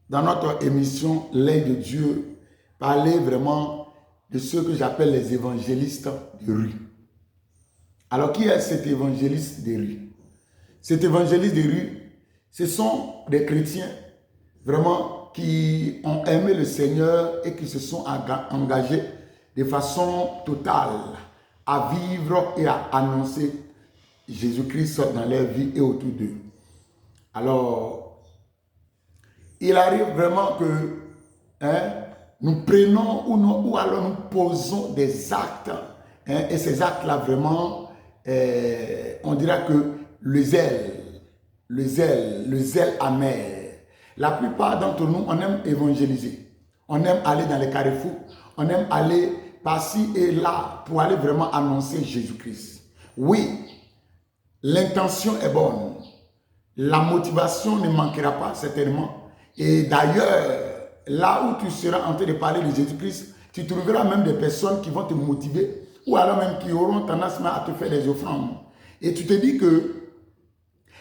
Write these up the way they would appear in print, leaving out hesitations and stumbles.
dans notre émission L'œil de Dieu, parler vraiment de ceux que j'appelle les évangélistes de rue. Alors, qui est cet évangéliste de rue? Cet évangéliste de rue, ce sont des chrétiens vraiment qui ont aimé le Seigneur et qui se sont engagés de façon totale à vivre et à annoncer Jésus-Christ dans leur vie et autour d'eux. Alors, il arrive vraiment que nous prenons ou alors nous posons des actes, et ces actes-là vraiment, on dira que le zèle amer. La plupart d'entre nous, on aime évangéliser. On aime aller dans les carrefours. On aime aller par-ci et là pour aller vraiment annoncer Jésus-Christ. Oui, l'intention est bonne. La motivation ne manquera pas certainement. Et d'ailleurs, là où tu seras en train de parler de Jésus-Christ, tu trouveras même des personnes qui vont te motiver ou alors même qui auront tendance à te faire des offrandes. Et tu te dis que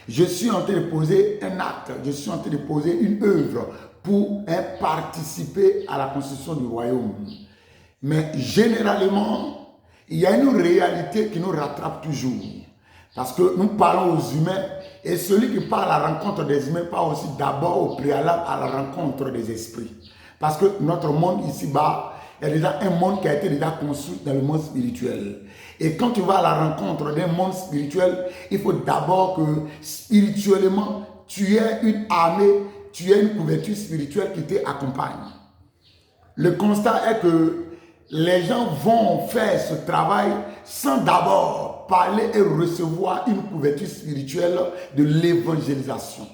je suis en train de poser un acte, je suis en train de poser une œuvre pour participer à la construction du royaume. Mais généralement, il y a une réalité qui nous rattrape toujours. Parce que nous parlons aux humains et celui qui part à la rencontre des humains part aussi d'abord au préalable à la rencontre des esprits. Parce que notre monde ici-bas est déjà un monde qui a été déjà construit dans le monde spirituel. Et quand tu vas à la rencontre d'un monde spirituel, il faut d'abord que spirituellement, tu aies une armée, tu aies une couverture spirituelle qui t'accompagne. Le constat est que les gens vont faire ce travail sans d'abord parler et recevoir une couverture spirituelle de l'évangélisation.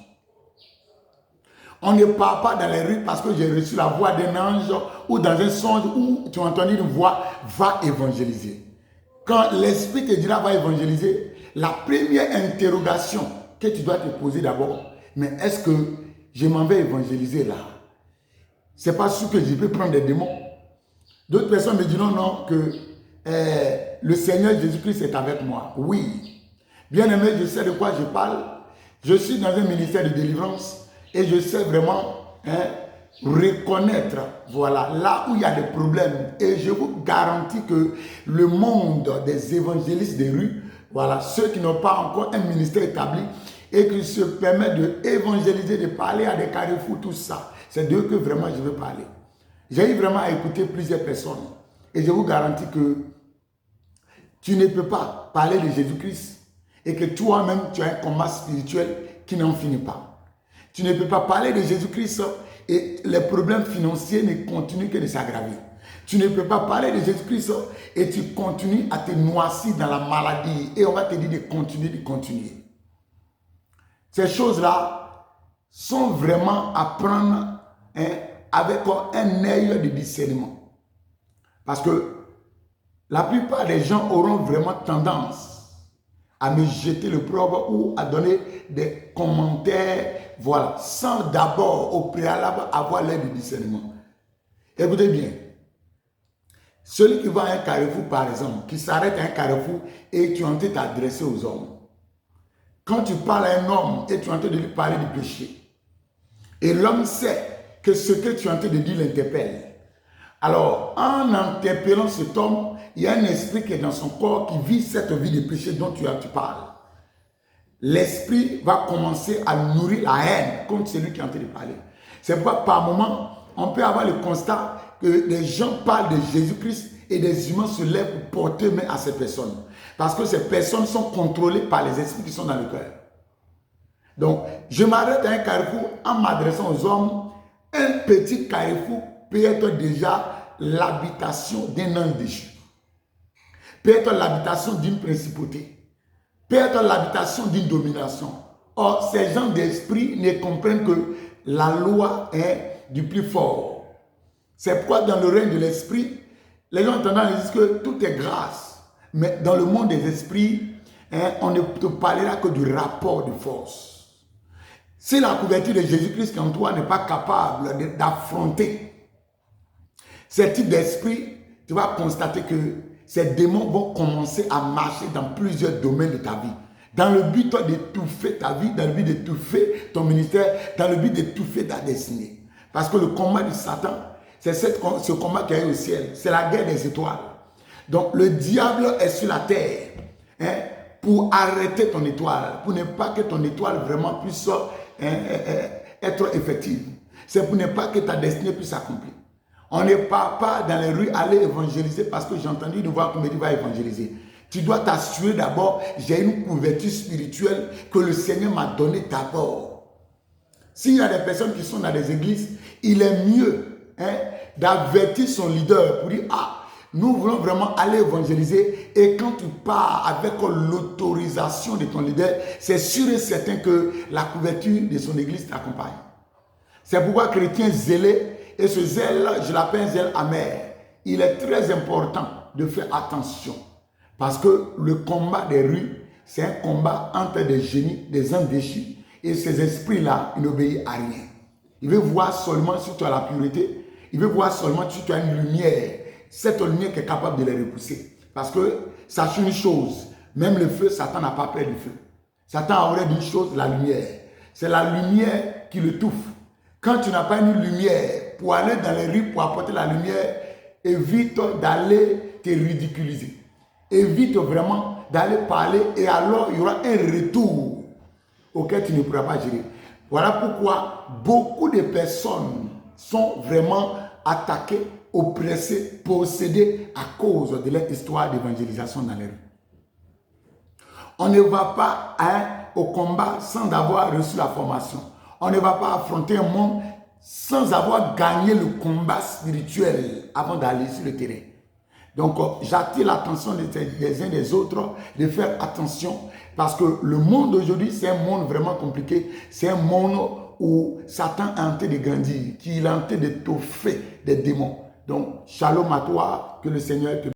On ne part pas dans les rues parce que j'ai reçu la voix d'un ange ou dans un songe où tu as entendu une voix, va évangéliser. Quand l'Esprit te dira va évangéliser, la première interrogation que tu dois te poser d'abord, mais est-ce que je m'en vais évangéliser là? C'est pas sûr que je peux prendre des démons. D'autres personnes me diront non, que le Seigneur Jésus-Christ est avec moi. Oui. Bien aimé, je sais de quoi je parle. Je suis dans un ministère de délivrance et je sais vraiment reconnaître, voilà, là où il y a des problèmes. Et je vous garantis que le monde des évangélistes des rues, voilà, ceux qui n'ont pas encore un ministère établi et qui se permettent d'évangéliser, de parler à des carrefours, tout ça, c'est d'eux que vraiment je veux parler. J'ai eu vraiment à écouter plusieurs personnes et je vous garantis que tu ne peux pas parler de Jésus-Christ et que toi-même tu as un combat spirituel qui n'en finit pas. Tu ne peux pas parler de Jésus-Christ et les problèmes financiers ne continuent que de s'aggraver. Tu ne peux pas parler de Jésus-Christ et tu continues à te noircir dans la maladie et on va te dire de continuer. Ces choses-là sont vraiment à prendre avec un œil de discernement. Parce que la plupart des gens auront vraiment tendance à me jeter le l'opprobre ou à donner des commentaires, voilà, sans d'abord au préalable avoir l'œil de discernement. Écoutez bien, celui qui va à un carrefour par exemple, qui s'arrête à un carrefour et tu es en train de t'adresser aux hommes. Quand tu parles à un homme et tu es en train de lui parler du péché, et l'homme sait que ce que tu es en train de dire l'interpelle. Alors, en interpellant cet homme, il y a un esprit qui est dans son corps qui vit cette vie de péché dont tu parles. L'esprit va commencer à nourrir la haine contre celui qui est en train de parler. C'est pourquoi par moment, on peut avoir le constat que les gens parlent de Jésus-Christ et des humains se lèvent pour porter main à ces personnes. Parce que ces personnes sont contrôlées par les esprits qui sont dans le cœur. Donc, je m'arrête à un carrefour en m'adressant aux hommes. Un petit carrefour peut être déjà l'habitation d'un ange déchu. Peut être l'habitation d'une principauté. Peut être l'habitation d'une domination. Or, ces gens d'esprit ne comprennent que la loi est du plus fort. C'est pourquoi dans le règne de l'esprit, les gens ont tendance à dire que tout est grâce. Mais dans le monde des esprits, on ne te parlera que du rapport de force. Si la couverture de Jésus-Christ en toi n'est pas capable d'affronter ce type d'esprit, tu vas constater que ces démons vont commencer à marcher dans plusieurs domaines de ta vie. Dans le but d'étouffer ta vie, dans le but d'étouffer ton ministère, dans le but d'étouffer ta destinée. Parce que le combat de Satan, c'est ce combat qui est au ciel. C'est la guerre des étoiles. Donc le diable est sur la terre, hein, pour arrêter ton étoile, pour ne pas que ton étoile vraiment puisse être effective. C'est pour ne pas que ta destinée puisse s'accomplir. On ne part pas dans les rues aller évangéliser parce que j'ai entendu une voix qui me dit va évangéliser. Tu dois t'assurer d'abord, j'ai une couverture spirituelle que le Seigneur m'a donnée d'abord. S'il y a des personnes qui sont dans des églises, il est mieux, hein, d'avertir son leader pour dire, ah, nous voulons vraiment aller évangéliser, et quand tu pars avec l'autorisation de ton leader, c'est sûr et certain que la couverture de son église t'accompagne. C'est pourquoi chrétien zélé, et ce zèle, je l'appelle un zèle amer, il est très important de faire attention. Parce que le combat des rues, c'est un combat entre des génies, des âmes déchus, et ces esprits-là, ils n'obéissent à rien. Il veut voir seulement si tu as la pureté, il veut voir seulement si tu as une lumière, cette lumière qui est capable de les repousser. Parce que, sache une chose, même le feu, Satan n'a pas peur du feu. Satan aurait d'une chose, la lumière. C'est la lumière qui le touffe. Quand tu n'as pas une lumière, pour aller dans les rues, pour apporter la lumière, évite d'aller te ridiculiser. Évite vraiment d'aller parler, et alors il y aura un retour auquel tu ne pourras pas gérer. Voilà pourquoi beaucoup de personnes sont vraiment attaquées, oppressées, possédées à cause de leur histoire d'évangélisation dans les rues. On ne va pas au combat sans avoir reçu la formation. On ne va pas affronter un monde sans avoir gagné le combat spirituel avant d'aller sur le terrain. Donc, j'attire l'attention des uns des autres de faire attention, parce que le monde d'aujourd'hui, c'est un monde vraiment compliqué. C'est un monde où Satan est en train de grandir, qui est en train d'étoffer des démons. Donc, shalom à toi, que le Seigneur te